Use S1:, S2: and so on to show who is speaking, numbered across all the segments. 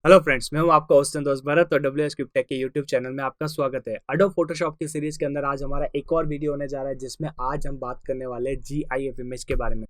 S1: Hello friends, मैं हूं आपका होस्ट एंड दोस्त भरत और डब्ल्यू एस क्रिप्ट टेक के यूट्यूब चैनल में आपका स्वागत है। एडोब फोटोशॉप की सीरीज के अंदर आज हमारा एक और वीडियो होने जा रहा है जिसमें आज हम बात करने वाले हैं जीआईएफ इमेज के बारे में।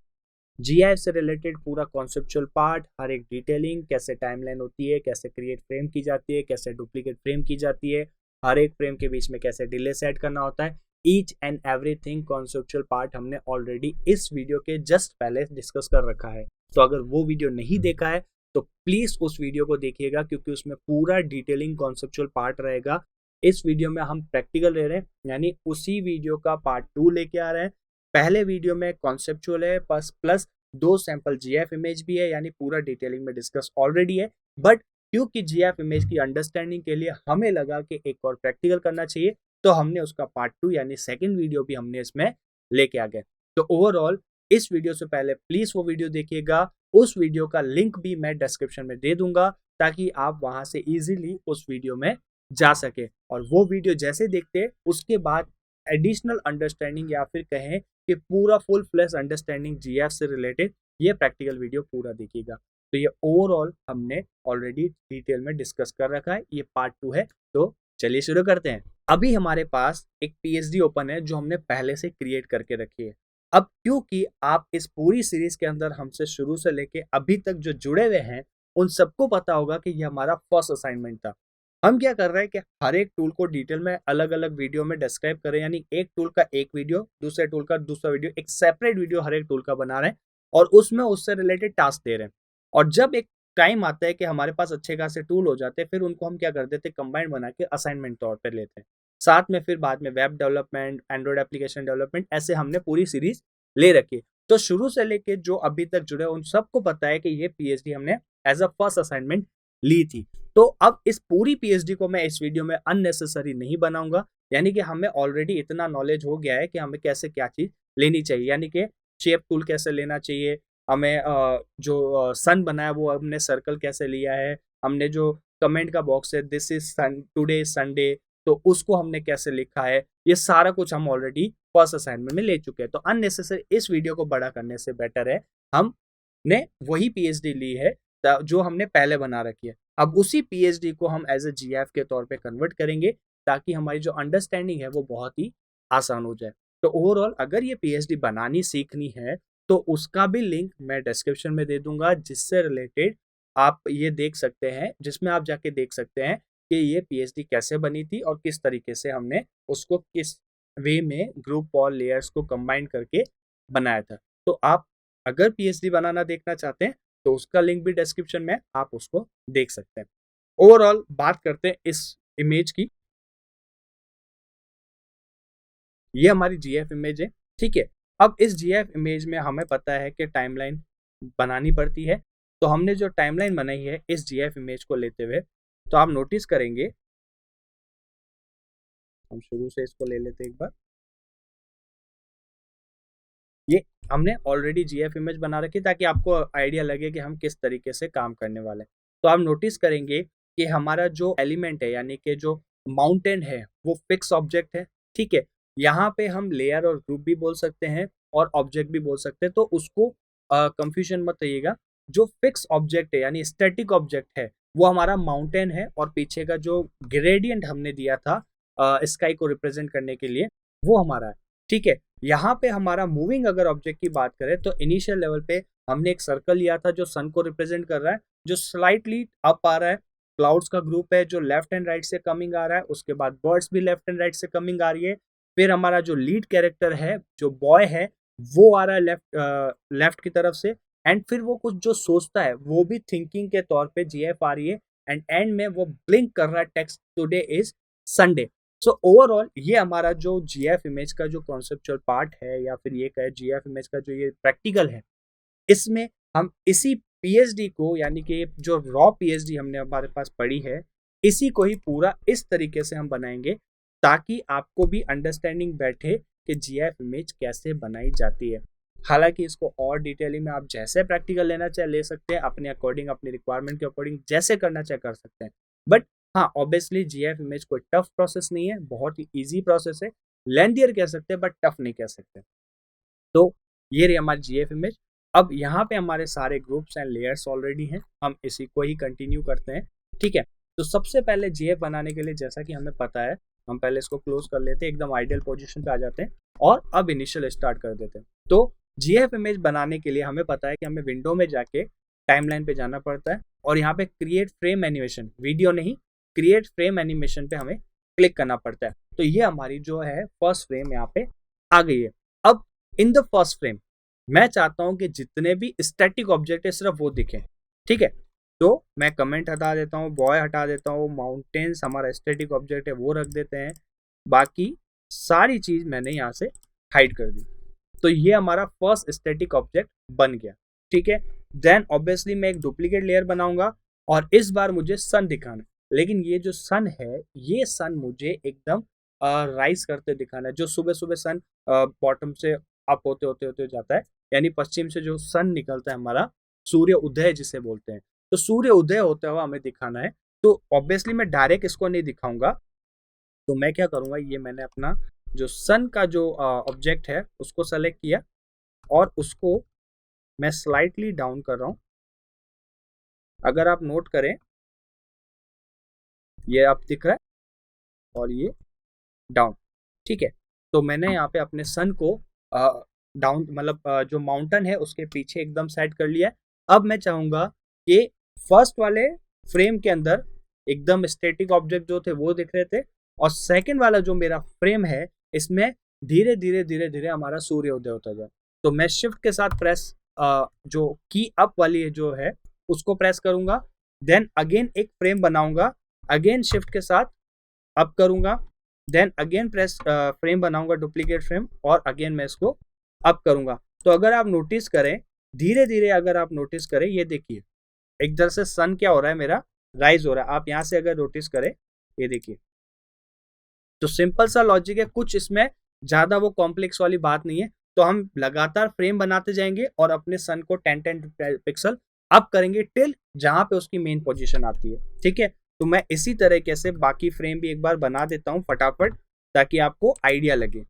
S1: जीआईएफ से रिलेटेड पूरा कॉन्सेप्चुअल पार्ट, हर एक डिटेलिंग, कैसे टाइमलाइन होती है, कैसे क्रिएट फ्रेम की जाती है, कैसे डुप्लीकेट फ्रेम की जाती है, हर एक फ्रेम के बीच में कैसे डिले सेट करना होता है। Each and everything conceptual part हमने ऑलरेडी इस वीडियो के जस्ट पहले डिस्कस कर रखा है। तो अगर वो वीडियो नहीं देखा है तो प्लीज उस वीडियो को देखिएगा क्योंकि उसमें पूरा डिटेलिंग कॉन्सेप्चुअल पार्ट रहेगा। इस वीडियो में हम प्रैक्टिकल ले रहे हैं, यानी उसी वीडियो का पार्ट 2 लेके आ रहे हैं। पहले वीडियो में कॉन्सेप्चुअल है प्लस दो सैंपल जीएफ इमेज भी है, यानी पूरा डिटेलिंग में डिस्कस ऑलरेडी है। बट क्योंकि जीएफ इमेज की अंडरस्टैंडिंग के लिए हमें लगा कि एक और प्रैक्टिकल करना चाहिए, तो हमने उसका पार्ट 2 यानी सेकेंड वीडियो भी हमने इसमें लेके आ गए। तो ओवरऑल इस वीडियो से पहले प्लीज वो वीडियो देखिएगा। उस वीडियो का लिंक भी मैं डिस्क्रिप्शन में दे दूंगा ताकि आप वहां से इजीली उस वीडियो में जा सके। और वो वीडियो जैसे देखते उसके बाद एडिशनल अंडरस्टैंडिंग या फिर कहें कि पूरा फुल फ्लैश अंडरस्टैंडिंग जीएफ से रिलेटेड ये प्रैक्टिकल वीडियो पूरा देखिएगा। तो ये ओवरऑल हमने ऑलरेडी डिटेल में डिस्कस कर रखा है, ये पार्ट 2 है। तो चलिए शुरू करते हैं। अभी हमारे पास एक पीएचडी ओपन है जो हमने पहले से क्रिएट करके रखी है। अब क्योंकि आप इस पूरी सीरीज के अंदर हमसे शुरू से लेके अभी तक जो जुड़े हुए हैं उन सबको पता होगा कि ये हमारा फर्स्ट असाइनमेंट था। हम क्या कर रहे हैं कि हर एक टूल को डिटेल में अलग अलग वीडियो में डिस्क्राइब करें, यानी एक टूल का एक वीडियो, दूसरे टूल का दूसरा वीडियो, एक सेपरेट वीडियो हर एक टूल का बना रहे हैं और उसमें उससे रिलेटेड टास्क दे रहे हैं। और जब एक टाइम आता है कि हमारे पास अच्छे खासे टूल हो जाते हैं, फिर उनको हम क्या कर देते हैं, कंबाइंड बना के असाइनमेंट तौर पर लेते हैं। साथ में फिर बाद में web development, Android application development, ऐसे हमने पूरी सीरीज ले रखी। तो शुरू से लेके जो अभी तक जुड़े उन सबको पता है कि ये पीएचडी हमने एज अ फर्स्ट असाइनमेंट ली थी। तो अब इस पूरी पीएचडी को मैं इस वीडियो में अननेसेसरी नहीं बनाऊंगा, यानी कि हमें ऑलरेडी इतना नॉलेज हो गया है कि हमें कैसे क्या चीज लेनी चाहिए, यानी कि शेप टूल कैसे लेना चाहिए, हमें जो सन बनाया वो हमने सर्कल कैसे लिया है, हमने जो कमेंट का बॉक्स है दिस इज टुडे संडे, तो उसको हमने कैसे लिखा है, ये सारा कुछ हम ऑलरेडी फर्स्ट असाइनमेंट में ले चुके हैं। तो अननेसेसरी इस वीडियो को बड़ा करने से बेटर है हमने वही पीएचडी ली है जो हमने पहले बना रखी है। अब उसी पीएचडी को हम एज ए जीएफ के तौर पे कन्वर्ट करेंगे ताकि हमारी जो अंडरस्टैंडिंग है वो बहुत ही आसान हो जाए। तो ओवरऑल अगर ये पीएचडी बनानी सीखनी है तो उसका भी लिंक मैं डिस्क्रिप्शन में दे दूंगा, जिससे रिलेटेड आप ये देख सकते हैं, जिसमें आप जाके देख सकते हैं कि ये पीएचडी कैसे बनी थी और किस तरीके से हमने उसको किस वे में ग्रुप और लेयर्स को कंबाइन करके बनाया था। तो आप अगर पीएचडी बनाना देखना चाहते हैं तो उसका लिंक भी डिस्क्रिप्शन में, आप उसको देख सकते हैं। ओवरऑल बात करते हैं इस इमेज की। ये हमारी जीएफ इमेज है, ठीक है। अब इस जीएफ इमेज में हमें पता है कि टाइमलाइन बनानी पड़ती है। तो हमने जो टाइमलाइन बनाई है इस जीएफ इमेज को लेते हुए, तो आप नोटिस करेंगे, हम शुरू से इसको ले लेते एक बार। ये हमने ऑलरेडी जीएफ इमेज बना रखी ताकि आपको आइडिया लगे कि हम किस तरीके से काम करने वाले हैं। तो आप नोटिस करेंगे कि हमारा जो एलिमेंट है, यानी कि जो माउंटेन है, वो फिक्स ऑब्जेक्ट है, ठीक है। यहाँ पे हम लेयर और ग्रुप भी बोल सकते हैं और ऑब्जेक्ट भी बोल सकते हैं, तो उसको कंफ्यूजन मत रहिएगा। जो फिक्स ऑब्जेक्ट है यानी स्टैटिक ऑब्जेक्ट है वो हमारा माउंटेन है, और पीछे का जो ग्रेडियंट हमने दिया था स्काई को रिप्रेजेंट करने के लिए वो हमारा है, ठीक है। यहाँ पे हमारा मूविंग अगर ऑब्जेक्ट की बात करें तो इनिशियल लेवल पे हमने एक सर्कल लिया था जो सन को रिप्रेजेंट कर रहा है, जो स्लाइटली अप आ रहा है। क्लाउड्स का ग्रुप है जो लेफ्ट एंड राइट से कमिंग आ रहा है, उसके बाद बर्ड्स भी लेफ्ट एंड राइट से कमिंग आ रही है। फिर हमारा जो लीड कैरेक्टर है, जो बॉय है, वो आ रहा है लेफ्ट की तरफ से। एंड फिर वो कुछ जो सोचता है वो भी थिंकिंग के तौर पे जीएफ आ रही है। एंड एंड में वो ब्लिंक कर रहा है text today is Sunday. So overall ये हमारा जो जीएफ इमेज का जो कॉन्सेप्चुअल पार्ट है, या फिर ये कहे जीएफ इमेज का जो ये प्रैक्टिकल है, इसमें हम इसी पीएचडी को, यानी कि जो रॉ पीएचडी हमने हमारे पास पढ़ी है, इसी को ही पूरा इस तरीके से हम बनाएंगे ताकि आपको भी अंडरस्टैंडिंग बैठे कि जीएफ इमेज कैसे बनाई जाती है। हालांकि इसको और डिटेलिंग में आप जैसे प्रैक्टिकल लेना चाहे ले सकते हैं, अपने अकॉर्डिंग, अपनी रिक्वायरमेंट के अकॉर्डिंग जैसे करना चाहे कर सकते हैं। बट हाँ, ऑब्वियसली जीएफ इमेज कोई टफ प्रोसेस नहीं है, बहुत ही इजी प्रोसेस है। लेंथियर कह सकते हैं बट टफ नहीं कह सकते। तो ये रही हमारी जीएफ इमेज। अब यहाँ पे हमारे सारे ग्रुप्स एंड लेयर्स ऑलरेडी हैं, हम इसी को ही कंटिन्यू करते हैं। ठीक है। तो सबसे पहले जीएफ बनाने के लिए जैसा कि हमें पता है, हम पहले इसको क्लोज कर लेते हैं, एकदम आइडियल पोजीशन पे आ जाते हैं और अब इनिशियल स्टार्ट कर देते हैं। तो जीएफ इमेज बनाने के लिए हमें पता है कि हमें विंडो में जाके टाइमलाइन पे जाना पड़ता है और यहाँ पे क्रिएट फ्रेम एनिमेशन, वीडियो नहीं, क्रिएट फ्रेम एनिमेशन पे हमें क्लिक करना पड़ता है। तो ये हमारी जो है फर्स्ट फ्रेम यहाँ पे आ गई है। अब इन द फर्स्ट फ्रेम मैं चाहता हूं कि जितने भी स्टैटिक ऑब्जेक्ट है सिर्फ वो दिखें। ठीक है, तो मैं कमेंट हटा देता हूँ, बॉय हटा देता हूँ, माउंटेन्स हमारा स्टैटिक ऑब्जेक्ट है वो रख देते हैं, बाकी सारी चीज मैंने यहाँ से हाइड कर दी। तो ये हमारा फर्स्ट स्टैटिक ऑब्जेक्ट बन गया। ठीक है, देन ऑब्वियसली मैं एक डुप्लीकेट लेयर बनाऊंगा और इस बार मुझे सन दिखाना, लेकिन ये जो सन है ये सन मुझे एकदम राइज करते दिखाना है। जो सुबह सुबह सन बॉटम से अप होते होते होते जाता है, यानी पश्चिम से जो सन निकलता है हमारा, सूर्य उदय जिसे बोलते हैं, तो सूर्य उदय होता हुआ हमें दिखाना है। तो ऑब्वियसली मैं डायरेक्ट इसको नहीं दिखाऊंगा, तो मैं क्या करूंगा, ये मैंने अपना जो सन का जो ऑब्जेक्ट है उसको सेलेक्ट किया और उसको मैं स्लाइटली डाउन कर रहा हूं। अगर आप नोट करें, ये आप दिख रहा है और ये डाउन। ठीक है, तो मैंने यहाँ पे अपने सन को डाउन मतलब जो माउंटेन है उसके पीछे एकदम सेट कर लिया है। अब मैं चाहूंगा कि फर्स्ट वाले फ्रेम के अंदर एकदम स्टैटिक ऑब्जेक्ट जो थे वो दिख रहे थे और सेकंड वाला जो मेरा फ्रेम है इसमें धीरे धीरे धीरे धीरे हमारा सूर्योदय होता जाए। तो मैं शिफ्ट के साथ प्रेस जो की अप वाली जो है उसको प्रेस करूंगा, देन अगेन एक फ्रेम बनाऊंगा, अगेन शिफ्ट के साथ अप करूंगा, देन अगेन प्रेस फ्रेम बनाऊंगा डुप्लीकेट फ्रेम और अगेन मैं इसको अप करूंगा। तो अगर आप नोटिस करें, धीरे धीरे अगर आप नोटिस करें, ये देखिए एक तरह से सन क्या हो रहा है, मेरा राइज हो रहा है। आप यहां से अगर नोटिस करें, ये देखिए, तो सिंपल सा लॉजिक है, कुछ इसमें ज्यादा वो कॉम्प्लेक्स वाली बात नहीं है। तो हम लगातार फ्रेम बनाते जाएंगे और अपने सन को 10-10 पिक्सल अप करेंगे टिल जहां पे उसकी मेन पोजीशन आती है। ठीक है, तो मैं इसी तरीके से बाकी फ्रेम भी एक बार बना देता हूं फटाफट ताकि आपको आइडिया लगे।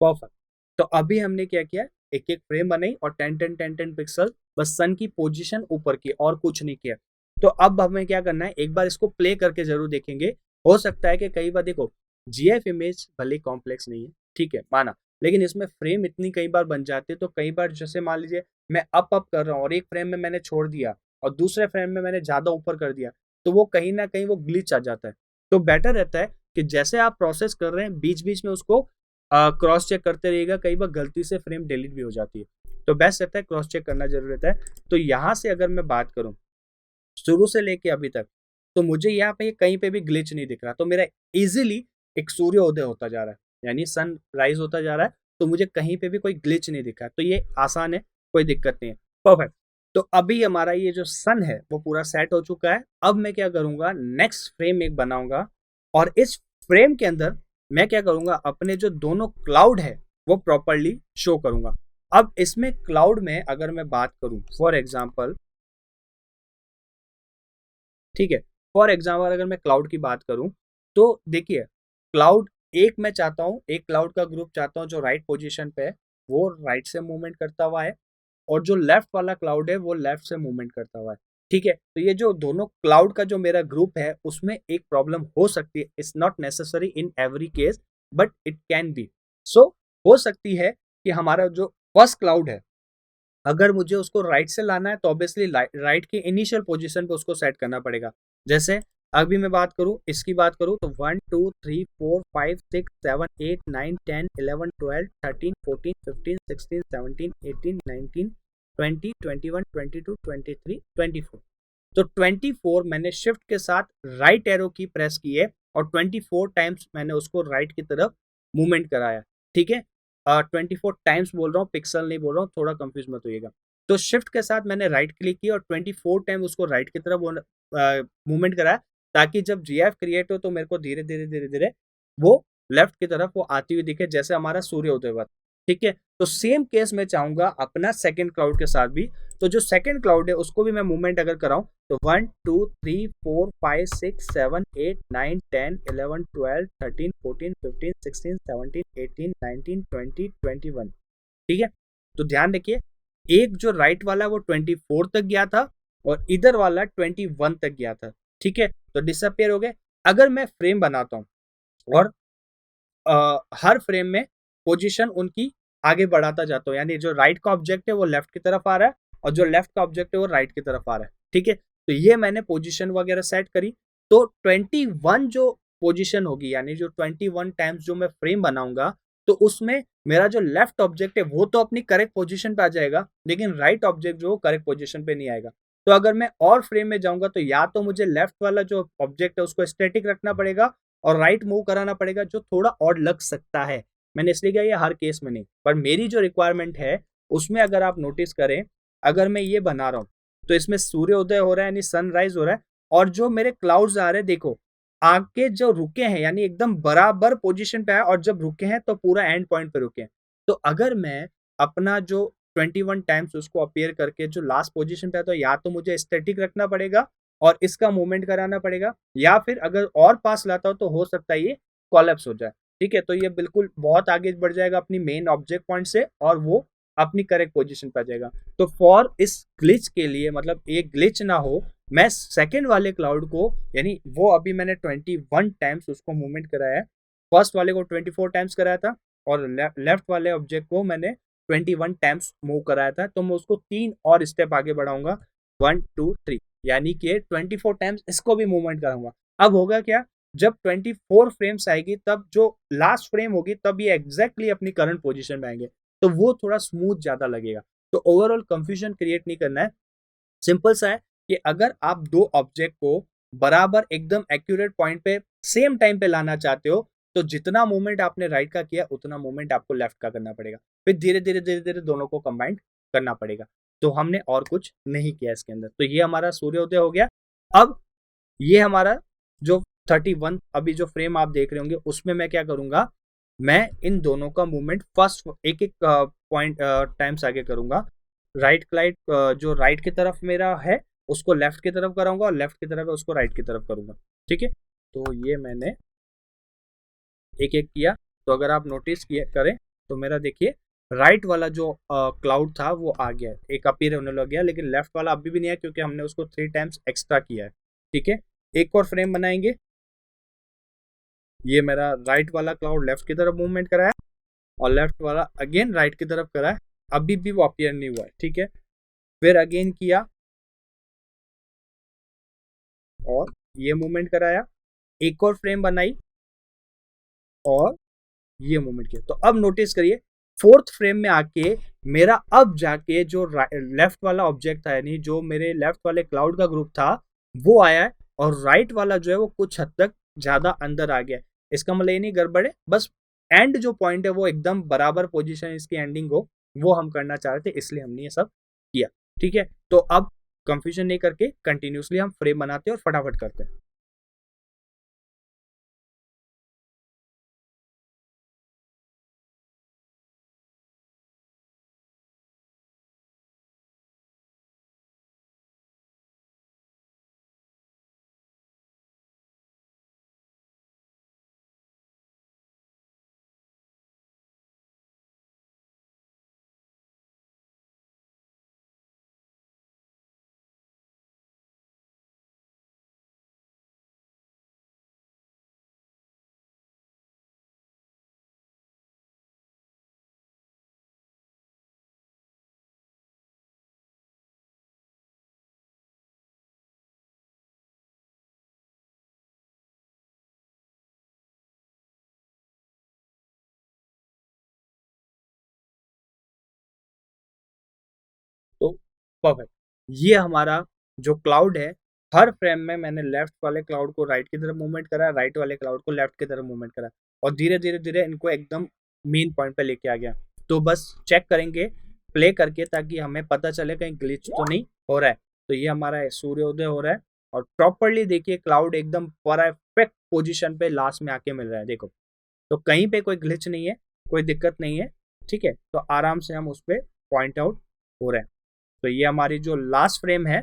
S1: परफेक्ट। तो अभी हमने क्या किया, एक एक फ्रेम बनाई और 10-10 पिक्सल बस सन की पोजीशन ऊपर की, और कुछ नहीं किया। तो अब हमें क्या करना है, एक बार इसको प्ले करके जरूर देखेंगे। हो सकता है कि कई बार देखो, जीएफ इमेज भले कॉम्प्लेक्स नहीं है, ठीक है माना, लेकिन इसमें फ्रेम इतनी कई बार बन जाती है। तो कई बार जैसे मान लीजिए मैं अप अप कर रहा हूँ और एक फ्रेम में मैंने छोड़ दिया और दूसरे फ्रेम में मैंने ज्यादा ऊपर कर दिया, तो वो कहीं ना कहीं वो ग्लिच आ जाता है। तो बेटर रहता है कि जैसे आप प्रोसेस कर रहे हैं बीच बीच में उसको क्रॉस चेक करते रहिएगा। कई बार गलती से फ्रेम डिलीट भी हो जाती है, तो बेस्ट रहता है क्रॉस चेक करना जरूर रहता है। तो यहाँ से अगर मैं बात करूँ शुरू से लेके अभी तक, तो मुझे यहाँ पे कहीं पे भी ग्लिच नहीं दिख रहा। तो मेरा इजीली एक सूर्योदय होता जा रहा है, यानी सन राइज होता जा रहा है। तो मुझे कहीं पे भी कोई ग्लिच नहीं दिखा, तो ये आसान है, कोई दिक्कत नहीं है। परफेक्ट। तो अभी हमारा ये जो सन है वो पूरा सेट हो चुका है। अब मैं क्या करूंगा, नेक्स्ट फ्रेम एक बनाऊंगा और इस फ्रेम के अंदर मैं क्या करूंगा, अपने जो दोनों क्लाउड है वो प्रॉपरली शो करूंगा। अब इसमें क्लाउड में अगर मैं बात करूं, फॉर एग्जाम्पल, ठीक है, फॉर एग्जाम्पल अगर मैं क्लाउड की बात करूं, तो देखिए क्लाउड एक मैं चाहता हूं, एक क्लाउड का ग्रुप चाहता हूं जो राइट पोजीशन पे है वो राइट से मूवमेंट करता हुआ है, और जो लेफ्ट वाला क्लाउड है वो लेफ्ट से मूवमेंट करता हुआ है। ठीक है, तो ये जो दोनों क्लाउड का जो मेरा ग्रुप है उसमें एक प्रॉब्लम हो सकती है, it's not necessary in every case but it can be. So हो सकती है कि हमारा जो फर्स्ट क्लाउड है, अगर मुझे उसको राइट से लाना है तो ऑब्वियसली राइट की इनिशियल पोजीशन पे उसको सेट करना पड़ेगा। जैसे अभी मैं बात करूं, इसकी बात करूं, तो 1 2 3 4 5 6 7 8 9 10 11 12 13 14 15 16 17 18 19 20 21 22 23 24। तो 24 मैंने शिफ्ट के साथ राइट एरो की प्रेस की है और 24 टाइम्स मैंने उसको राइट की तरफ मूवमेंट कराया। ठीक है, 24 टाइम्स बोल रहा हूँ, पिक्सल नहीं बोल रहा हूँ, थोड़ा कंफ्यूज मत होइएगा। तो शिफ्ट के साथ मैंने राइट क्लिक किया और 24 टाइम उसको राइट की तरफ मूवमेंट कराया, ताकि जब जीएफ क्रिएट हो तो मेरे को धीरे धीरे धीरे धीरे वो लेफ्ट की तरफ वो आती हुई दिखे, जैसे हमारा सूर्योदय हुआ। ठीक है। तो सेम केस मैं चाहूंगा अपना सेकंड क्लाउड के साथ भी। तो जो सेकंड क्लाउड है उसको भी मैं मूवमेंट अगर कराऊं तो 1 2 3 4 5 6 7 8 9 10 11 12 13 14 15 16 17 18 19 20 21। ठीक है। तो ध्यान रखिए, एक जो राइट वाला वो 24 तक गया था और इधर वाला 21 तक गया था। ठीक है। तो डिसअपियर हो गए। अगर मैं फ्रेम बनाता हूं और हर फ्रेम में पोजीशन उनकी आगे बढ़ाता जाता हूँ, यानी जो राइट का ऑब्जेक्ट है वो लेफ्ट की तरफ आ रहा है और जो लेफ्ट का ऑब्जेक्ट है वो राइट की तरफ आ रहा है। ठीक है। तो ये मैंने पोजीशन वगैरह सेट करी। तो 21 जो पोजीशन होगी, यानी जो 21 टाइम्स जो मैं फ्रेम बनाऊंगा, तो उसमें मेरा जो लेफ्ट ऑब्जेक्ट है वो तो अपनी करेक्ट पोजीशन पे आ जाएगा, लेकिन राइट ऑब्जेक्ट जो करेक्ट पोजीशन पे नहीं आएगा। तो अगर मैं और फ्रेम में जाऊंगा तो या तो मुझे लेफ्ट वाला जो ऑब्जेक्ट है उसको स्टैटिक रखना पड़ेगा और राइट मूव कराना पड़ेगा, जो थोड़ा और लग सकता है। मैंने इसलिए किया, ये हर केस में नहीं, पर मेरी जो रिक्वायरमेंट है उसमें अगर आप नोटिस करें, अगर मैं ये बना रहा हूं तो इसमें सूर्योदय हो रहा है यानी सनराइज हो रहा है, और जो मेरे क्लाउड्स आ रहे हैं देखो, आगे जो रुके हैं यानी एकदम बराबर पोजीशन पे आए, और जब रुके हैं तो पूरा एंड पॉइंट पे रुके हैं। तो अगर मैं अपना जो 21 टाइम्स उसको अपीयर करके जो लास्ट पोजीशन पे है, तो या तो मुझे स्टैटिक रखना पड़ेगा और इसका मूवमेंट कराना पड़ेगा, या फिर अगर और पास लाता हो तो हो सकता है ये कॉलेप्स हो जाए। ठीक है। तो ये बिल्कुल बहुत आगे बढ़ जाएगा अपनी मेन ऑब्जेक्ट पॉइंट से और वो अपनी करेक्ट पोजीशन पर जाएगा। तो फॉर इस ग्लिच के लिए, मतलब एक ग्लिच ना हो, मैं सेकंड वाले क्लाउड को, यानी वो अभी मैंने 21 टाइम्स उसको मूवमेंट कराया है, फर्स्ट वाले को 24 टाइम्स कराया था और लेफ्ट वाले ऑब्जेक्ट को मैंने 21 टाइम्स मूव कराया था। तो मैं उसको 3 और स्टेप आगे बढ़ाऊंगा, 1 2 3, यानी कि 24 टाइम्स इसको भी मूवमेंट कराऊंगा। अब होगा क्या, जब 24 फ्रेम्स आएगी तब जो लास्ट फ्रेम होगी तब ये एग्जैक्टली अपनी करंट पोजीशन में आएंगे, तो वो थोड़ा स्मूथ ज्यादा लगेगा। तो ओवरऑल कंफ्यूजन क्रिएट नहीं करना है, सिंपल सा है कि अगर आप दो ऑब्जेक्ट को बराबर एकदम एक्यूरेट पॉइंट पे सेम टाइम पे लाना चाहते हो, तो जितना मूवमेंट आपने राइट का किया उतना मूवमेंट आपको लेफ्ट का करना पड़ेगा, फिर धीरे धीरे धीरे धीरे दोनों को कंबाइन करना पड़ेगा। तो हमने और कुछ नहीं किया इसके अंदर। तो ये हमारा सूर्योदय हो गया। अब ये हमारा जो 31 अभी जो फ्रेम आप देख रहे होंगे उसमें मैं क्या करूंगा, मैं इन दोनों का मूवमेंट फर्स्ट एक एक पॉइंट टाइम्स आगे करूंगा। राइट क्लाइट जो राइट की तरफ मेरा है उसको लेफ्ट की तरफ कराऊंगा और लेफ्ट की तरफ है उसको राइट की तरफ करूंगा। ठीक है। तो ये मैंने एक एक किया। तो अगर आप नोटिस किया करें तो मेरा देखिए राइट वाला जो क्लाउड था वो आ गया है, एक अपीयर होने लग गया, लेकिन लेफ्ट वाला अभी भी नहीं है क्योंकि हमने उसको 3 टाइम्स एक्स्ट्रा किया है। ठीक है। एक और फ्रेम बनाएंगे। ये मेरा राइट वाला क्लाउड लेफ्ट की तरफ मूवमेंट करा है और लेफ्ट वाला अगेन राइट की तरफ करा है, अभी भी वो अपीयर नहीं हुआ है। ठीक है। फिर अगेन किया और ये मूवमेंट कराया, एक और फ्रेम बनाई और ये मूवमेंट किया। तो अब नोटिस करिए फोर्थ फ्रेम में आके मेरा अब जाके जो लेफ्ट वाला ऑब्जेक्ट था, यानी जो मेरे लेफ्ट वाले क्लाउड का ग्रुप था वो आया है, और राइट वाला जो है वो कुछ हद तक ज्यादा अंदर आ गया है। इसका मतलब ये नहीं गड़बड़ है, बस एंड जो पॉइंट है वो एकदम बराबर पोजीशन इसकी एंडिंग हो, वो हम करना चाह रहे थे, इसलिए हमने ये सब किया। ठीक है। तो अब कंफ्यूजन नहीं करके कंटिन्यूसली हम फ्रेम बनाते हैं और फटाफट करते हैं। तो परफेक्ट, ये हमारा जो क्लाउड है, हर फ्रेम में मैंने लेफ्ट वाले क्लाउड को राइट की तरफ मूवमेंट करा, राइट वाले क्लाउड को लेफ्ट की तरफ मूवमेंट करा, और धीरे धीरे धीरे इनको एकदम मेन पॉइंट पे लेके आ गया। तो बस चेक करेंगे प्ले करके ताकि हमें पता चले कहीं ग्लिच तो नहीं हो रहा है। तो ये हमारा सूर्योदय हो रहा है और प्रॉपरली देखिए क्लाउड एकदम परफेक्ट पोजिशन पे लास्ट में आके मिल रहा है। देखो, तो कहीं पे कोई ग्लिच नहीं है, कोई दिक्कत नहीं है। ठीक है, तो आराम से हम उस पर पॉइंट आउट हो रहे हैं। तो ये हमारी जो लास्ट फ्रेम है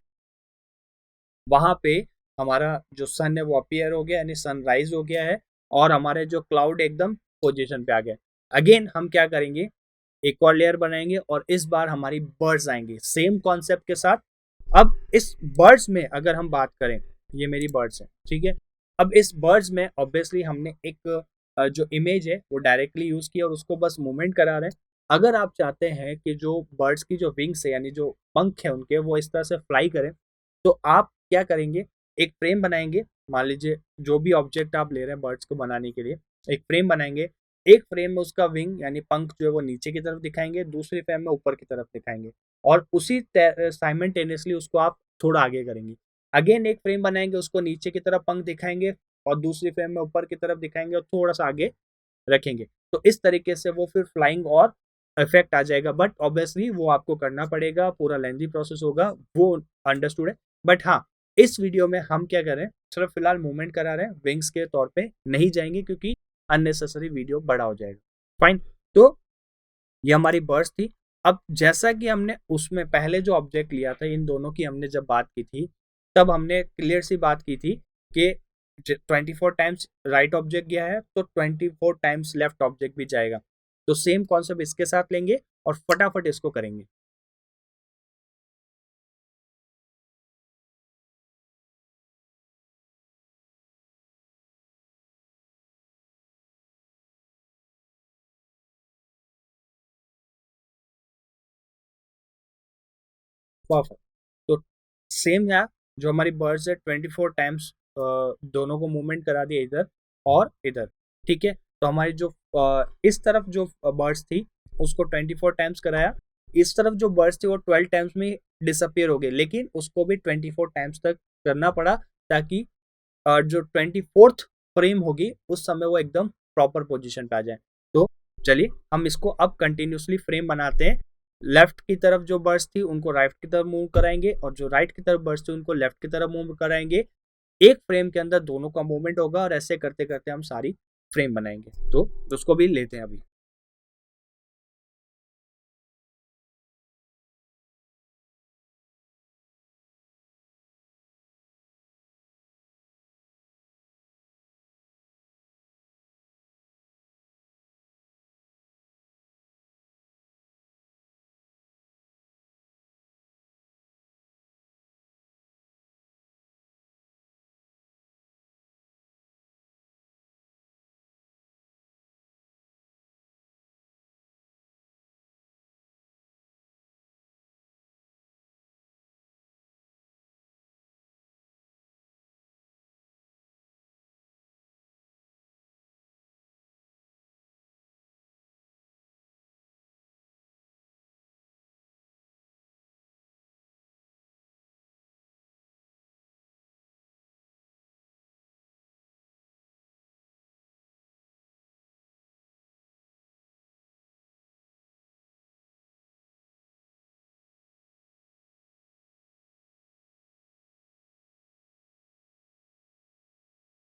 S1: वहां पे हमारा जो सन है वो अपीयर हो गया, यानी सनराइज हो गया है, और हमारे जो क्लाउड एकदम पोजीशन पे आ गया। अगेन हम क्या करेंगे, एक और लेयर बनाएंगे और इस बार हमारी बर्ड्स आएंगे सेम कॉन्सेप्ट के साथ। अब इस बर्ड्स में अगर हम बात करें, ये मेरी बर्ड्स है, ठीक है। अब इस बर्ड्स में ऑब्वियसली हमने एक जो इमेज है वो डायरेक्टली यूज किया और उसको बस मूवमेंट करा रहे हैं। अगर आप चाहते हैं कि जो बर्ड्स की जो विंग्स है यानी जो पंख है उनके वो इस तरह से फ्लाई करें, तो आप क्या करेंगे, एक फ्रेम बनाएंगे। मान लीजिए जो भी ऑब्जेक्ट आप ले रहे हैं बर्ड्स को बनाने के लिए, एक फ्रेम बनाएंगे। एक फ्रेम में उसका विंग यानी पंख जो है वो नीचे की तरफ दिखाएंगे, दूसरी फ्रेम में ऊपर की तरफ दिखाएंगे, और उसी साइमल्टेनियसली उसको आप थोड़ा आगे करेंगे। अगेन एक फ्रेम बनाएंगे, उसको नीचे की तरफ पंख दिखाएंगे और दूसरी फ्रेम में ऊपर की तरफ दिखाएंगे और थोड़ा सा आगे रखेंगे। तो इस तरीके से वो फिर फ्लाइंग और इफेक्ट आ जाएगा, बट ऑब्वियसली वो आपको करना पड़ेगा, पूरा लेंथी प्रोसेस होगा, वो अंडरस्टूड है। बट हाँ, इस वीडियो में हम क्या करें, सिर्फ फिलहाल मूवमेंट करा रहे हैं, विंग्स के तौर पे नहीं जाएंगे क्योंकि अननेसेसरी वीडियो बड़ा हो जाएगा। फाइन, तो ये हमारी बर्ड्स थी। अब जैसा कि हमने उसमें पहले जो ऑब्जेक्ट लिया था, इन दोनों की हमने जब बात की थी, तब हमने क्लियर सी बात की थी कि 24 टाइम्स राइट ऑब्जेक्ट गया है तो 24 टाइम्स लेफ्ट ऑब्जेक्ट भी जाएगा। तो सेम कॉन्सेप्ट इसके साथ लेंगे और फटाफट इसको करेंगे। परफेक्ट। तो सेम यहाँ जो हमारी बर्ड्स है 24 टाइम्स दोनों को मूवमेंट करा दिया, इधर और इधर, ठीक है। तो हमारी जो इस तरफ जो बर्ड्स थी उसको 24 टाइम्स कराया, इस तरफ जो बर्ड्स थी वो 12 टाइम्स में डिसअपियर हो गए, लेकिन उसको भी 24 टाइम्स तक करना पड़ा ताकि जो 24th फ्रेम होगी उस समय वो एकदम प्रॉपर पोजीशन पे आ जाए। तो चलिए हम इसको अब कंटिन्यूसली फ्रेम बनाते हैं। लेफ्ट की तरफ जो बर्ड्स थी उनको राइट की तरफ मूव कराएंगे और जो राइट की तरफ बर्ड्स थी उनको लेफ्ट की तरफ मूव कराएंगे। एक फ्रेम के अंदर दोनों का मूवमेंट होगा और ऐसे करते करते हम सारी फ्रेम बनाएंगे। तो उसको भी लेते हैं अभी।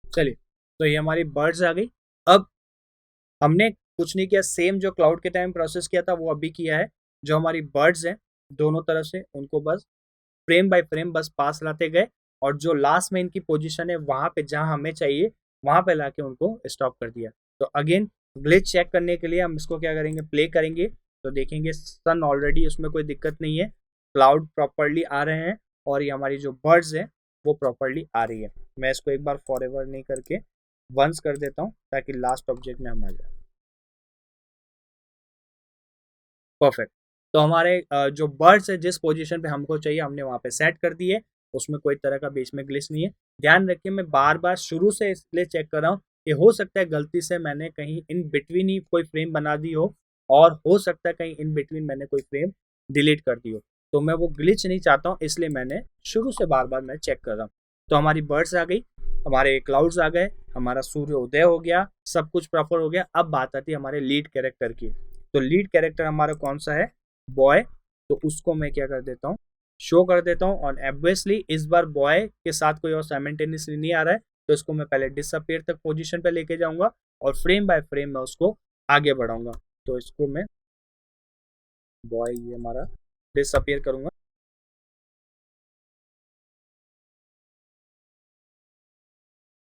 S1: चलिए, तो ये हमारी बर्ड्स आ गई। अब हमने कुछ नहीं किया, सेम जो क्लाउड के टाइम प्रोसेस किया था वो अभी किया है। जो हमारी बर्ड्स हैं दोनों तरफ से उनको बस फ्रेम बाय फ्रेम बस पास लाते गए, और जो लास्ट में इनकी पोजीशन है वहां पे जहां हमें चाहिए वहां पे लाके उनको स्टॉप कर दिया। तो अगेन ग्लिच चेक करने के लिए हम इसको क्या करेंगे, प्ले करेंगे, तो देखेंगे सन ऑलरेडी उसमें कोई दिक्कत नहीं है, क्लाउड प्रॉपरली आ रहे हैं और ये हमारी जो बर्ड्स है वो प्रॉपरली आ रही है। मैं इसको एक बार फॉर एवर नहीं करके वंस कर देता हूँ ताकि लास्ट ऑब्जेक्ट में हम आ जाए। परफेक्ट। तो हमारे जो बर्ड्स है जिस पोजीशन पे हमको चाहिए हमने वहां पे सेट कर दिए, उसमें कोई तरह का बीच में ग्लिच नहीं है। ध्यान रखिए मैं बार बार शुरू से इसलिए चेक कर रहा हूँ कि हो सकता है गलती से मैंने कहीं इन बिटवीन ही कोई फ्रेम बना दी हो, और हो सकता है कहीं इन बिटवीन मैंने कोई फ्रेम डिलीट कर दी हो। तो मैं वो ग्लिच नहीं चाहता हूँ, इसलिए मैंने शुरू से बार बार मैं चेक कर रहा हूँ। तो हमारी बर्ड्स आ गई, हमारे क्लाउड्स आ गए, हमारा सूर्य उदय हो गया, सब कुछ प्रॉपर हो गया। अब बात आती है हमारे लीड कैरेक्टर की। तो लीड कैरेक्टर हमारा कौन सा है, बॉय। तो उसको मैं क्या कर देता हूँ, शो कर देता हूँ, और ऑब्वियसली इस बार बॉय के साथ कोई और साइमल्टेनियसली नहीं आ रहा है, तो इसको मैं पहले डिसअपियर तक पोजीशन पे लेके जाऊंगा और फ्रेम बाय फ्रेम मैं उसको आगे बढ़ाऊंगा। तो इसको मैं बॉय ये हमारा डिसअपियर करूंगा।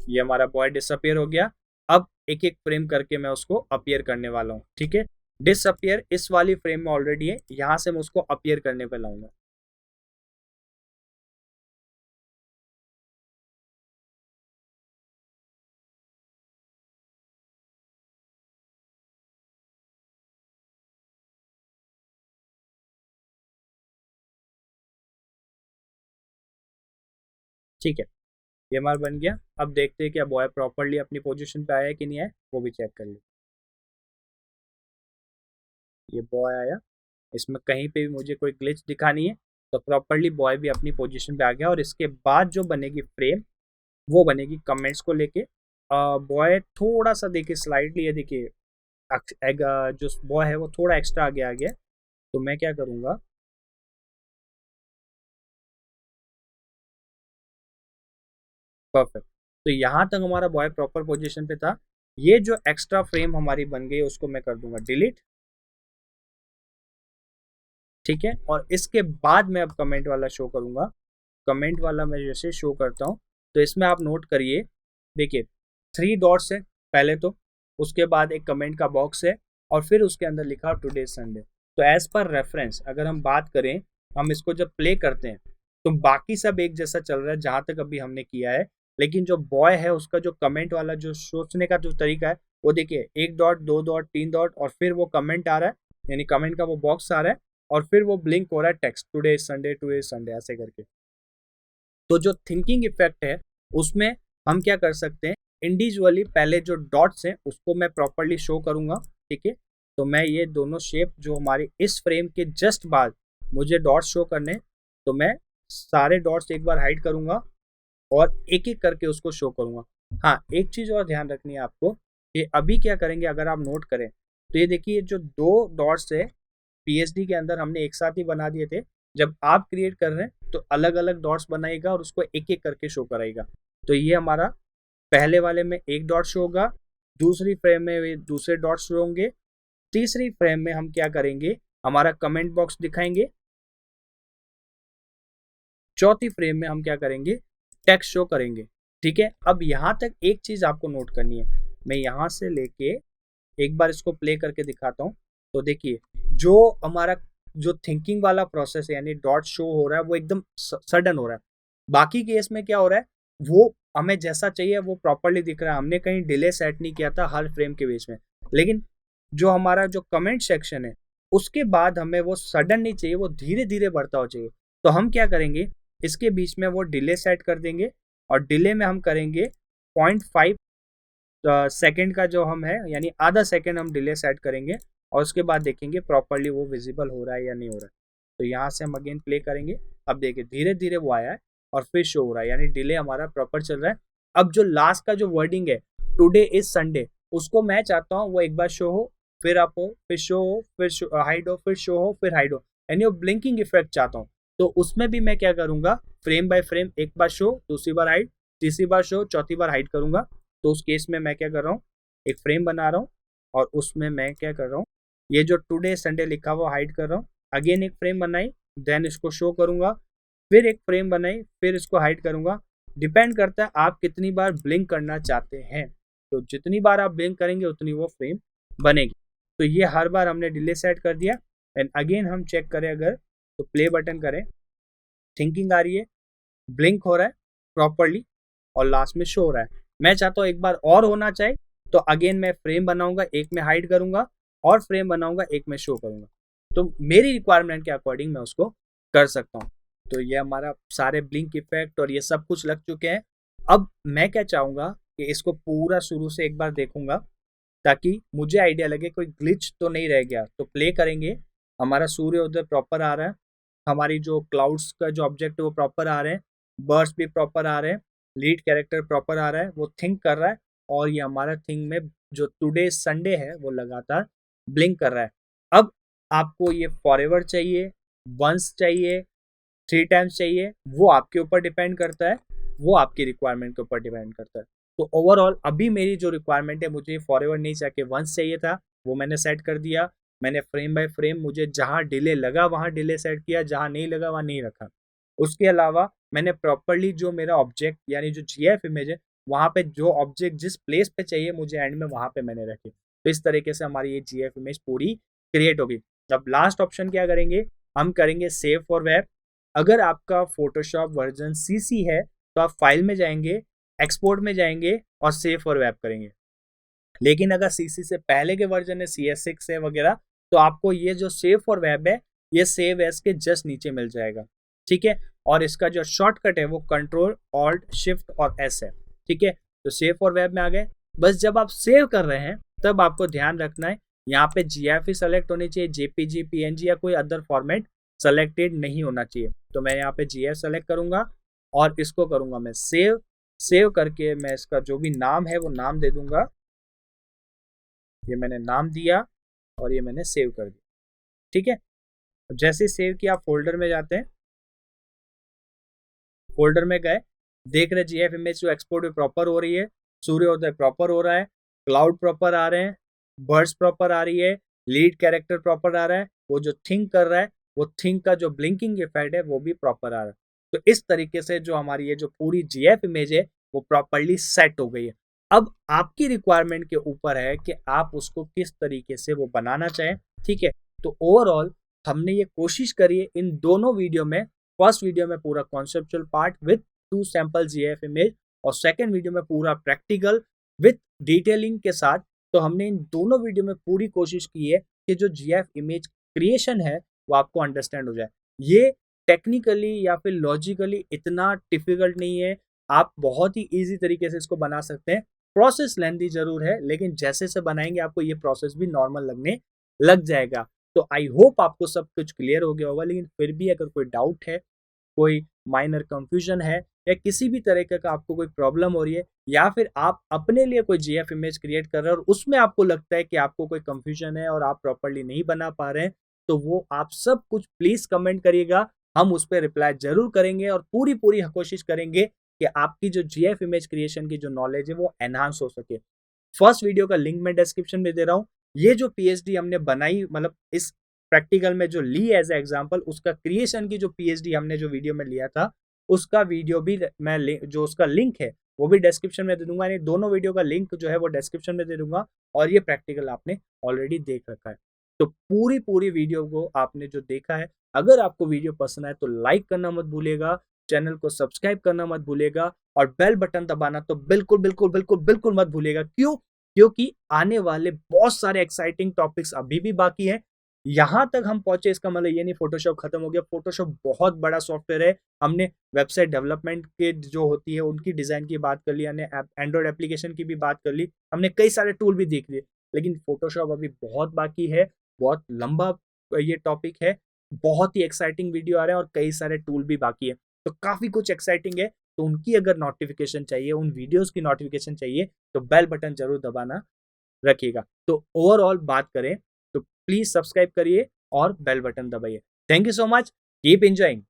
S1: ये हमारा बॉय डिसअपियर हो गया। अब एक एक फ्रेम करके मैं उसको अपीयर करने वाला हूँ, ठीक है। डिसअपियर इस वाली फ्रेम में ऑलरेडी है, यहां से मैं उसको अपीयर करने पे लाऊंगा। ठीक है, ये हमारा बन गया। अब देखते हैं क्या बॉय प्रॉपरली अपनी पोजीशन पे आया है कि नहीं आया, वो भी चेक कर ले। ये बॉय आया, इसमें कहीं पे भी मुझे कोई ग्लिच दिखा नहीं है, तो प्रॉपरली बॉय भी अपनी पोजीशन पे आ गया। और इसके बाद जो बनेगी फ्रेम, वो बनेगी कमेंट्स को लेके। बॉय थोड़ा सा देखिए स्लाइडली, ये देखिए जो बॉय है वो थोड़ा एक्स्ट्रा आगे आ गया। तो मैं क्या करूँगा, परफेक्ट। तो यहाँ तक हमारा बॉय प्रॉपर पोजीशन पे था। ये जो एक्स्ट्रा फ्रेम हमारी बन गई उसको मैं कर दूंगा डिलीट, ठीक है। और इसके बाद मैं अब कमेंट वाला शो करूंगा। कमेंट वाला मैं जैसे शो करता हूँ, तो इसमें आप नोट करिए, देखिए 3 डॉट्स है पहले तो, उसके बाद एक कमेंट का बॉक्स है, और फिर उसके अंदर लिखा टुडे संडे। तो एज पर रेफरेंस अगर हम बात करें, हम इसको जब प्ले करते हैं तो बाकी सब एक जैसा चल रहा है जहां तक अभी हमने किया है। लेकिन जो बॉय है उसका जो कमेंट वाला जो सोचने का जो तरीका है, वो देखिए 1 डॉट, 2 डॉट, 3 डॉट, और फिर वो कमेंट आ रहा है, यानी कमेंट का वो बॉक्स आ रहा है, और फिर वो ब्लिंक हो रहा है text today Sunday, today Sunday ऐसे करके। तो जो थिंकिंग इफेक्ट है उसमें हम क्या कर सकते हैं, इंडिविजुअली पहले जो डॉट्स हैं उसको मैं प्रॉपरली शो करूंगा, ठीक है। तो मैं ये दोनों शेप जो हमारे इस फ्रेम के जस्ट बाद मुझे डॉट्स शो करने, तो मैं सारे डॉट्स एक बार हाइड करूंगा और एक एक करके उसको शो करूंगा। हाँ, एक चीज और ध्यान रखनी है आपको, कि अभी क्या करेंगे अगर आप नोट करें, तो ये देखिए जो 2 डॉट्स है पीएचडी के अंदर हमने एक साथ ही बना दिए थे। जब आप क्रिएट कर रहे हैं तो अलग अलग डॉट्स बनाएगा और उसको एक एक करके शो कराएगा। तो ये हमारा पहले वाले में एक डॉट शो होगा, दूसरी फ्रेम में दूसरे डॉट शो होंगे, तीसरी फ्रेम में हम क्या करेंगे, हमारा कमेंट बॉक्स दिखाएंगे, चौथी फ्रेम में हम क्या करेंगे, टेक्स्ट शो करेंगे, ठीक है। अब यहाँ तक एक चीज आपको नोट करनी है, मैं यहाँ से लेके एक बार इसको प्ले करके दिखाता हूँ। तो देखिए जो हमारा जो थिंकिंग वाला प्रोसेस है, यानी डॉट शो हो रहा है, वो एकदम सडन हो रहा है। बाकी केस में क्या हो रहा है, वो हमें जैसा चाहिए वो प्रॉपरली दिख रहा है, हमने कहीं डिले सेट नहीं किया था हर फ्रेम के बीच में। लेकिन जो हमारा जो कमेंट सेक्शन है उसके बाद हमें वो सडन नहीं चाहिए, वो धीरे धीरे बढ़ता हो चाहिए। तो हम क्या करेंगे, इसके बीच में वो डिले सेट कर देंगे, और डिले में हम करेंगे 0.5 सेकंड का जो हम है, यानी आधा सेकंड हम डिले सेट करेंगे, और उसके बाद देखेंगे प्रॉपरली वो विजिबल हो रहा है या नहीं हो रहा है। तो यहाँ से हम अगेन प्ले करेंगे, अब देखिए धीरे धीरे वो आया है और फिर शो हो रहा है, यानी डिले हमारा प्रॉपर चल रहा है। अब जो लास्ट का जो वर्डिंग है टुडे इज संडे, उसको मैं चाहता हूँ वो एक बार शो हो, फिर अप हो, फिर शो हो, फिर हाइड हो, फिर शो हो, फिर हाइड हो, यानी वो ब्लिंकिंग इफेक्ट चाहता हूँ। तो उसमें भी मैं क्या करूंगा, फ्रेम बाय फ्रेम एक बार शो, दूसरी बार हाइड, तीसरी बार शो, चौथी बार हाइड करूंगा। तो उस केस में मैं क्या कर रहा हूँ, एक फ्रेम बना रहा हूँ, और उसमें मैं क्या कर रहा हूँ, ये जो टुडे संडे लिखा हुआ हाइड कर रहा हूँ, अगेन एक फ्रेम बनाई, देन इसको शो करूंगा, फिर एक फ्रेम बनाई, फिर इसको हाइड करूंगा। डिपेंड करता है आप कितनी बार ब्लिंक करना चाहते हैं, तो जितनी बार आप ब्लिंक करेंगे उतनी वो फ्रेम बनेगी। तो ये हर बार हमने डिले सेट कर दिया। एंड अगेन हम चेक करें अगर, तो प्ले बटन करें, थिंकिंग आ रही है, ब्लिंक हो रहा है प्रॉपरली, और लास्ट में शो हो रहा है। मैं चाहता हूँ एक बार और होना चाहिए, तो अगेन मैं फ्रेम बनाऊंगा, एक में हाइड करूंगा, और फ्रेम बनाऊंगा, एक में शो करूंगा। तो मेरी रिक्वायरमेंट के अकॉर्डिंग मैं उसको कर सकता हूँ। तो ये हमारा सारे ब्लिंक इफेक्ट और ये सब कुछ लग चुके हैं। अब मैं क्या चाहूंगा कि इसको पूरा शुरू से एक बार देखूंगा, ताकि मुझे आइडिया लगे कोई ग्लिच तो नहीं रह गया। तो प्ले करेंगे, हमारा सूर्य उधर प्रॉपर आ रहा है, हमारी जो क्लाउड्स का जो ऑब्जेक्ट है वो प्रॉपर आ रहे हैं, बर्ड्स भी प्रॉपर आ रहे हैं, लीड कैरेक्टर प्रॉपर आ रहा है, वो थिंक कर रहा है, और ये हमारा थिंग में जो टुडे संडे है वो लगातार ब्लिंक कर रहा है। अब आपको ये फॉरएवर चाहिए, वंस चाहिए, 3 टाइम्स चाहिए, वो आपके ऊपर डिपेंड करता है, वो आपकी रिक्वायरमेंट के ऊपर डिपेंड करता है। तो ओवरऑल अभी मेरी जो रिक्वायरमेंट है, मुझे फॉरएवर नहीं चाहिए, वंस चाहिए था, वो मैंने सेट कर दिया। मैंने फ्रेम बाय फ्रेम मुझे जहाँ डिले लगा वहाँ डिले सेट किया, जहाँ नहीं लगा वहाँ नहीं रखा। उसके अलावा मैंने प्रॉपरली जो मेरा ऑब्जेक्ट यानी जो GIF इमेज है वहाँ पे जो ऑब्जेक्ट जिस प्लेस पे चाहिए मुझे एंड में वहाँ पे मैंने रखे। तो इस तरीके से हमारी ये GIF इमेज पूरी क्रिएट होगी। अब लास्ट ऑप्शन क्या करेंगे, हम करेंगे सेव फॉर वेब। अगर आपका फोटोशॉप वर्जन CC है तो आप फाइल में जाएंगे, एक्सपोर्ट में जाएंगे और सेव फॉर वेब करेंगे। लेकिन अगर CC से पहले के वर्जन है, CS6 है वगैरह, तो आपको ये जो सेव फॉर वेब है ये सेव एज के जस्ट नीचे मिल जाएगा। ठीक है, और इसका जो शॉर्टकट है वो कंट्रोल ऑल्ट शिफ्ट और S है। ठीक है, तो सेव फॉर वेब में आ गए। बस जब आप सेव कर रहे हैं तब आपको ध्यान रखना है यहाँ पे GIF ही सेलेक्ट होनी चाहिए, JPG, PNG या कोई अदर फॉर्मेट सेलेक्टेड नहीं होना चाहिए। तो मैं यहाँ पे GIF सेलेक्ट करूंगा और इसको करूंगा मैं सेव। सेव करके मैं इसका जो भी नाम है वो नाम दे दूंगा। ये मैंने नाम दिया और ये मैंने सेव कर दिया। ठीक है, जैसे सेव किया आप फोल्डर में जाते हैं, फोल्डर में गए, देख रहे GIF इमेज जो एक्सपोर्ट भी प्रॉपर हो रही है, सूर्योदय प्रॉपर हो रहा है, क्लाउड प्रॉपर आ रहे हैं, बर्ड्स प्रॉपर आ रही है, लीड कैरेक्टर प्रॉपर आ रहा है, वो जो थिंक कर रहा है वो थिंक का जो ब्लिंकिंग इफेक्ट है वो भी प्रॉपर आ रहा है। तो इस तरीके से जो हमारी ये जो पूरी GIF इमेज है वो प्रॉपरली सेट हो गई है। अब आपकी रिक्वायरमेंट के ऊपर है कि आप उसको किस तरीके से वो बनाना चाहें। ठीक है, तो ओवरऑल हमने ये कोशिश करी है इन दोनों वीडियो में, फर्स्ट वीडियो में पूरा conceptual part with 2 sample GIF image और सेकंड वीडियो में पूरा प्रैक्टिकल विथ डिटेलिंग के साथ। तो हमने इन दोनों वीडियो में पूरी कोशिश की है कि जो GIF इमेज क्रिएशन है वो आपको अंडरस्टैंड हो जाए। ये टेक्निकली या फिर लॉजिकली इतना डिफिकल्ट नहीं है, आप बहुत ही ईजी तरीके से इसको बना सकते हैं। प्रोसेस लेंथी जरूर है, लेकिन जैसे से बनाएंगे आपको ये प्रोसेस भी नॉर्मल लगने लग जाएगा। तो आई होप आपको सब कुछ क्लियर हो गया होगा, लेकिन फिर भी अगर कोई डाउट है, कोई माइनर कंफ्यूजन है या किसी भी तरीके का आपको कोई प्रॉब्लम हो रही है या फिर आप अपने लिए कोई GIF इमेज क्रिएट कर रहे हैं और उसमें आपको लगता है कि आपको कोई कंफ्यूजन है और आप प्रॉपरली नहीं बना पा रहे हैं, तो वो आप सब कुछ प्लीज कमेंट करिएगा, हम उस पर रिप्लाई जरूर करेंगे और पूरी पूरी कोशिश करेंगे कि आपकी जो GIF इमेज क्रिएशन की जो नॉलेज है वो एनहांस हो सके। फर्स्ट वीडियो का लिंक मैं डिस्क्रिप्शन में दे रहा हूँ। ये जो PhD हमने बनाई, मतलब इस प्रैक्टिकल में जो ली एज ए एग्जांपल, उसका क्रिएशन की जो PhD हमने जो वीडियो में लिया था उसका वीडियो भी मैं जो उसका लिंक है वो भी डिस्क्रिप्शन में दे दूंगा, यानी दोनों वीडियो का लिंक जो है वो डिस्क्रिप्शन में दे दूंगा। और ये प्रैक्टिकल आपने ऑलरेडी देख रखा है। तो पूरी वीडियो को आपने जो देखा है, अगर आपको वीडियो पसंद आए तो लाइक करना मत भूलिएगा, चैनल को सब्सक्राइब करना मत भूलिएगा और बेल बटन दबाना तो बिल्कुल बिल्कुल बिल्कुल बिल्कुल मत भूलिएगा। क्यों? क्योंकि आने वाले बहुत सारे एक्साइटिंग टॉपिक्स अभी भी बाकी हैं। यहां तक हम पहुंचे इसका मतलब ये नहीं फोटोशॉप खत्म हो गया। फोटोशॉप बहुत बड़ा सॉफ्टवेयर है। हमने वेबसाइट डेवलपमेंट के जो होती है उनकी डिजाइन की बात कर ली, हमने एंड्रॉइड एप्लीकेशन की भी बात कर ली, हमने कई सारे टूल भी देख लिए, लेकिन फोटोशॉप अभी बहुत बाकी है। बहुत लंबा ये टॉपिक है, बहुत ही एक्साइटिंग वीडियो आ रहे हैं और कई सारे टूल भी बाकी है। तो काफी कुछ एक्साइटिंग है। तो उनकी अगर नोटिफिकेशन चाहिए, उन वीडियोस की नोटिफिकेशन चाहिए, तो बेल बटन जरूर दबाना रखिएगा। तो ओवरऑल बात करें तो प्लीज सब्सक्राइब करिए और बेल बटन दबाइए। Thank you so much, keep enjoying.